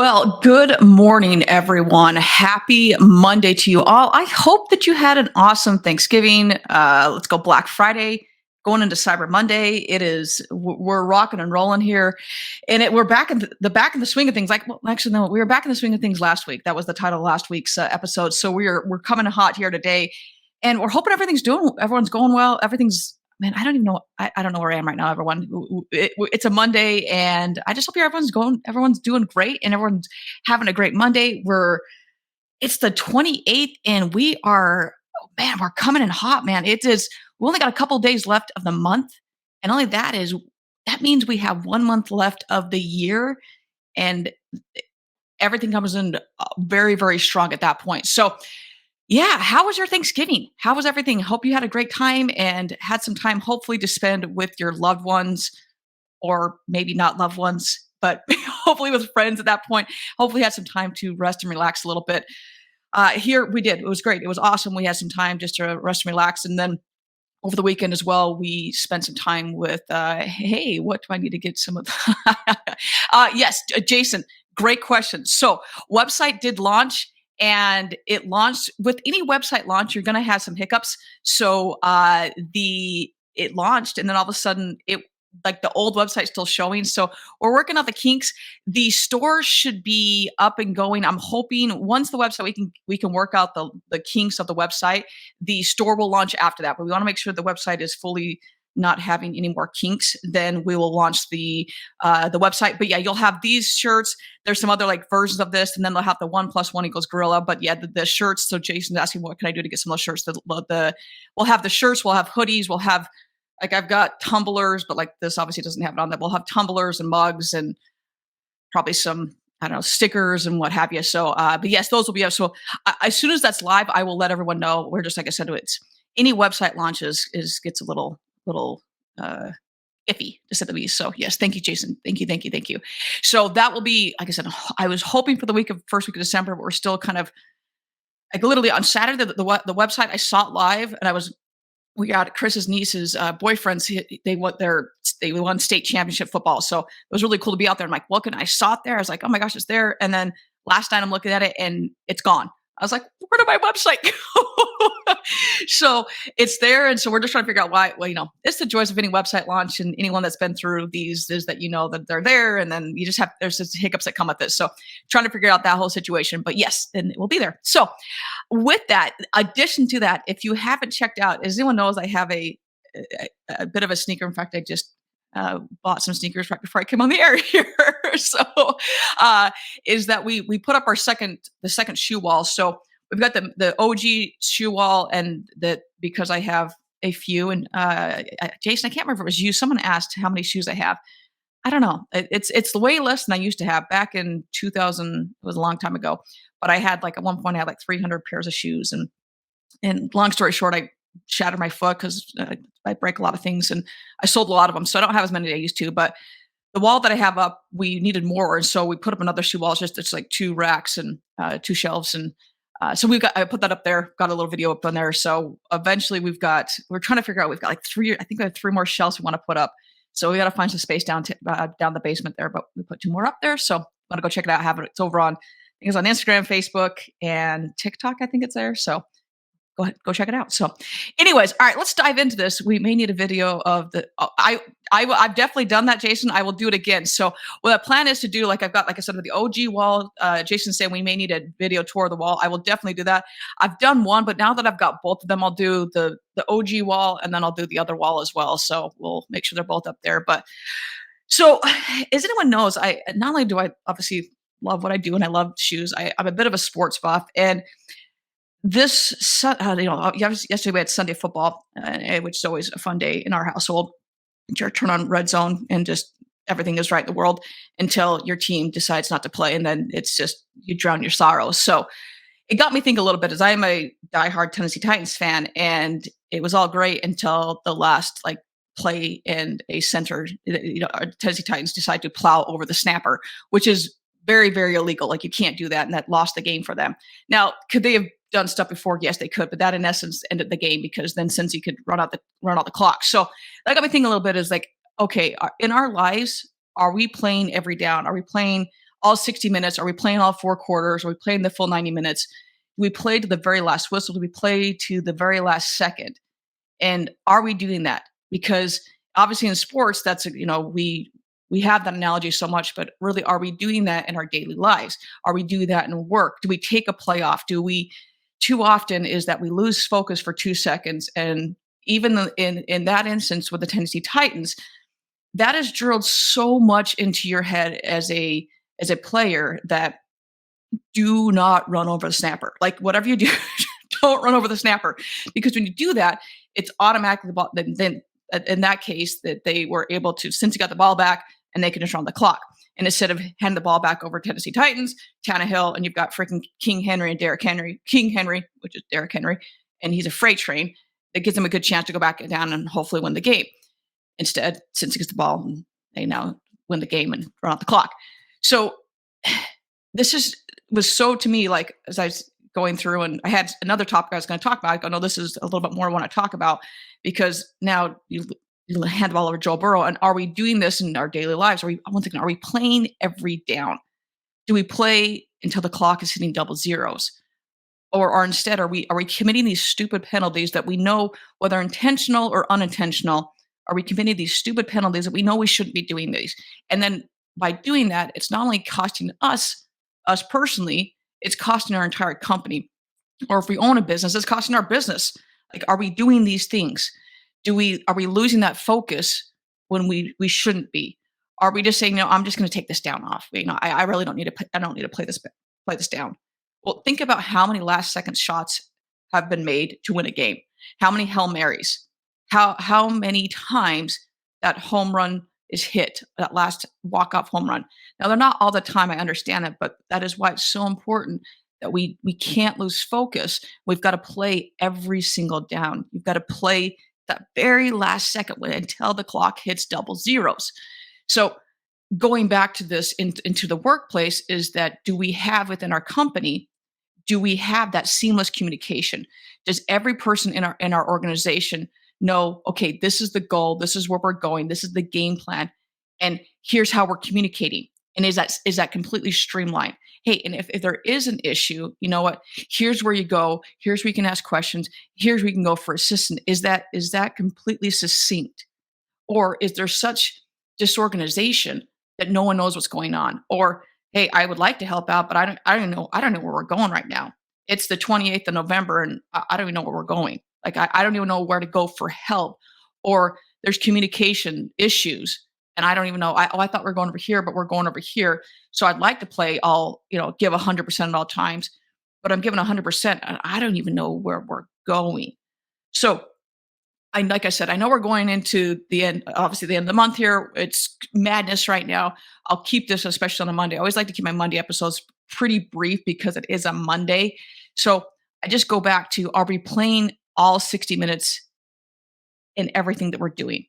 Well, good morning, everyone. Happy Monday to you all. I hope that you had an awesome Thanksgiving. Let's go Black Friday, going into Cyber Monday. We're rocking and rolling here, and we're back in the swing of things. Actually, no, we were back in the swing of things last week. That was the title of last week's episode. So we're coming hot here today, and we're hoping everyone's going well. Everything's Man, I don't even know. I don't know where I am right now, everyone. It's a Monday, and I just hope everyone's doing great, and everyone's having a great Monday. It's the 28th, and we're coming in hot, man. It is. We only got a couple days left of the month, and only that means we have 1 month left of the year, and everything comes in very, very strong at that point. So yeah, how was your Thanksgiving? How was everything? Hope you had a great time and had some time, hopefully, to spend with your loved ones, or maybe not loved ones, but hopefully with friends at that point. Hopefully, had some time to rest and relax a little bit. Here we did. It was great. It was awesome. We had some time just to rest and relax, and then over the weekend as well, we spent some time with. Hey, what do I need to get some of? Yes, Jason. Great question. So, website did launch, and it launched. With any website launch, you're going to have some hiccups. So the it launched, and then all of a sudden, it like the old website's still showing. So we're working out the kinks. The store should be up and going. I'm hoping once the website we can work out the kinks of the website. The store will launch after that, but we want to make sure the website is fully not having any more kinks. Then we will launch the website. But yeah, you'll have these shirts. There's some other like versions of this, and then they'll have the 1+1 = gorilla. But yeah, the shirts. So Jason's asking, what can I do to get some of those shirts? We'll have the shirts. We'll have hoodies. We'll have, like, I've got tumblers, but like this obviously doesn't have it on that. We'll have tumblers and mugs and probably some, I don't know, stickers and what have you. So, but yes, those will be up. So as soon as that's live, I will let everyone know. We're just, like I said, it's any website launches gets a little iffy, to say the least. So yes, thank you, Jason. Thank you. So that will be, like I said, I was hoping for the first week of December, but we're still kind of like literally on Saturday, the website, I saw it live, and we got Chris's niece's boyfriends. They won state championship football, so it was really cool to be out there. I'm like, look, and I saw it there. I was like, oh my gosh, it's there. And then last night I'm looking at it, and it's gone. I was like, where did my website go? So it's there, and so we're just trying to figure out why. Well, it's the joys of any website launch, and anyone that's been through these is that that they're there, and then there's just hiccups that come with this. So trying to figure out that whole situation, but yes, then it will be there. So with that, addition to that, if you haven't checked out, as anyone knows, I have a bit of a sneaker. In fact, I just bought some sneakers right before I came on the air here. So is that we put up the second shoe wall. So we've got the OG shoe wall, and that because I have a few, and Jason, I can't remember if it was you. Someone asked how many shoes I have. I don't know. It's way less than I used to have back in 2000. It was a long time ago, but I had at one point I had like 300 pairs of shoes, and long story short, I shattered my foot because I break a lot of things, and I sold a lot of them, so I don't have as many as I used to. But the wall that I have up, we needed more, and so we put up another shoe wall. It's like 2 racks and 2 shelves, and so I put that up there, got a little video up on there. So eventually we're trying to figure out, we've got like 3, I think we have 3 more shelves we want to put up. So we got to find some space down the basement there, but we put 2 more up there. So I'm going to go check it out. It's over on, I think it's on Instagram, Facebook, and TikTok. I think it's there. So go ahead, go check it out. So anyways, all right, let's dive into this. We may need a video of I've definitely done that, Jason. I will do it again. So what the plan is to do, like I said, with the OG wall, Jason said we may need a video tour of the wall. I will definitely do that. I've done one, but now that I've got both of them, I'll do the OG wall, and then I'll do the other wall as well. So we'll make sure they're both up there. But so as anyone knows, I not only do I obviously love what I do, and I love shoes, I'm a bit of a sports buff, and yesterday we had Sunday football, which is always a fun day in our household. You turn on Red Zone, and just everything is right in the world until your team decides not to play, and then it's just you drown your sorrows. So it got me thinking a little bit, as I am a diehard Tennessee Titans fan, and it was all great until the last play, and a center, Tennessee Titans decide to plow over the snapper, which is very, very illegal. Like, you can't do that, and that lost the game for them. Now, could they have done stuff before? Yes, they could, but that in essence ended the game, because then since he could run out the clock. So that got me thinking a little bit, is like, okay, in our lives, are we playing every down? Are we playing all 60 minutes? Are we playing all 4 quarters? Are we playing the full 90 minutes? Do we play to the very last whistle? Do we play to the very last second? And are we doing that? Because obviously in sports, that's, we have that analogy so much, but really, are we doing that in our daily lives? Are we doing that in work? Do we take a playoff? Too often is that we lose focus for 2 seconds. And even in that instance with the Tennessee Titans, that is drilled so much into your head as a player that do not run over the snapper. Like whatever you do, don't run over the snapper, because when you do that, it's automatically the ball. Then in that case, that they were able to, since you got the ball back, and they can just run the clock. And instead of handing the ball back over Tennessee Titans, Tannehill, and you've got freaking King Henry and Derrick Henry, King Henry, which is Derrick Henry, and he's a freight train. That gives them a good chance to go back down and hopefully win the game. Instead, since he gets the ball, they now win the game and run out the clock. So was so, to me, like, as I was going through, and I had another topic I was going to talk about. I go, no, this is a little bit more I want to talk about, because now you hand the ball over Joe Burrow, and are we doing this in our daily lives? Are we playing every down? Do we play until the clock is hitting double zeros? Or instead, are we committing these stupid penalties that we know, whether intentional or unintentional? Are we committing these stupid penalties that we know we shouldn't be doing these? And then by doing that, it's not only costing us personally, it's costing our entire company. Or if we own a business, it's costing our business. Like, are we doing these things? Are we losing that focus when we shouldn't be? Are we just saying, no, I'm just going to take this down off? I really don't need to. I don't need to play this down. Well, think about how many last second shots have been made to win a game. How many Hail Marys? How many times that home run is hit, that last walk-off home run. Now, they're not all the time, I understand it, but that is why it's so important that we can't lose focus. We've got to play every single down. You've got to play that very last second until the clock hits double zeros. So going back to this into the workplace, is that, do we have within our company, do we have that seamless communication? Does every person in our organization know, okay, this is the goal, this is where we're going, this is the game plan, and here's how we're communicating? And is that completely streamlined? Hey, and if there is an issue, you know what? Here's where you go. Here's where you can ask questions. Here's where you can go for assistance. Is that completely succinct? Or is there such disorganization that no one knows what's going on? Or, hey, I would like to help out, but I don't know where we're going right now. It's the 28th of November, and I don't even know where we're going. Like, I don't even know where to go for help. Or there's communication issues, and I don't even know. I thought we were going over here, but we're going over here. So I'd like to play give 100% at all times, but I'm giving 100%, and I don't even know where we're going. So, like I said, I know we're going into the end, obviously the end of the month here. It's madness right now. I'll keep this, especially on a Monday. I always like to keep my Monday episodes pretty brief because it is a Monday. So I just go back to, are we playing all 60 minutes in everything that we're doing?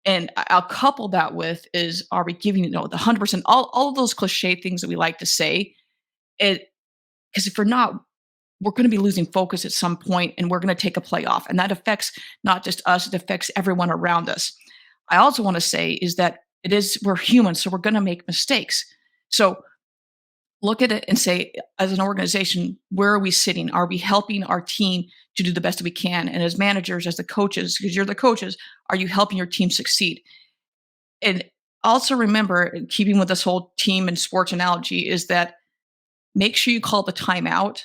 And I'll couple that with, are we giving, the 100%, all of those cliche things that we like to say? Because if we're not, we're going to be losing focus at some point, and we're going to take a play off. And that affects not just us, it affects everyone around us. I also want to say is that we're human, so we're going to make mistakes. So look at it and say, as an organization, where are we sitting? Are we helping our team to do the best that we can? And as managers, as the coaches, because you're the coaches, are you helping your team succeed? And also remember, keeping with this whole team and sports analogy, is that make sure you call the timeout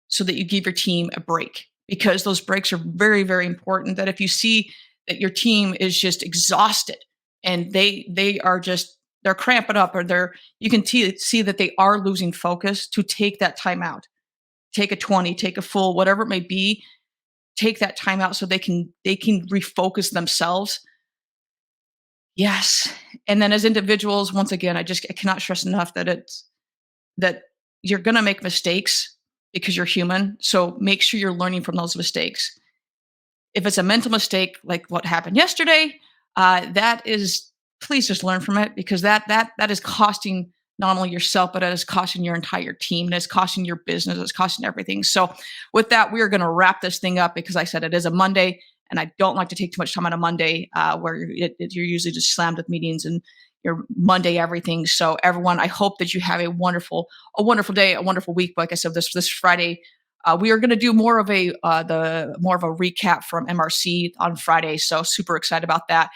so that you give your team a break, because those breaks are very, very important. That if you see that your team is just exhausted and they're cramping up, or you can see that they are losing focus, to take that timeout, take a 20, take a full, whatever it may be, take that timeout so they can refocus themselves. Yes. And then as individuals, once again, I cannot stress enough that you're going to make mistakes, because you're human. So make sure you're learning from those mistakes. If it's a mental mistake, like what happened yesterday, please just learn from it, because that is costing not only yourself, but it is costing your entire team, and it's costing your business, it's costing everything. So with that, we are going to wrap this thing up, because I said it is a Monday, and I don't like to take too much time on a Monday where you're usually just slammed with meetings and your Monday everything. So everyone, I hope that you have a wonderful day, a wonderful week. Like I said, this Friday, we are going to do more of a recap from MRC on Friday. So super excited about that.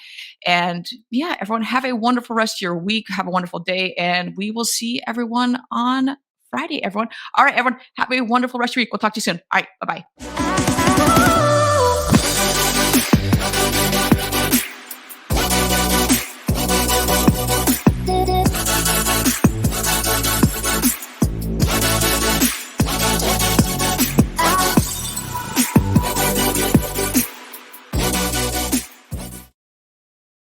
And yeah, everyone have a wonderful rest of your week. Have a wonderful day, and we will see everyone on Friday. Everyone, all right, everyone, have a wonderful rest of your week. We'll talk to you soon. All right, bye bye.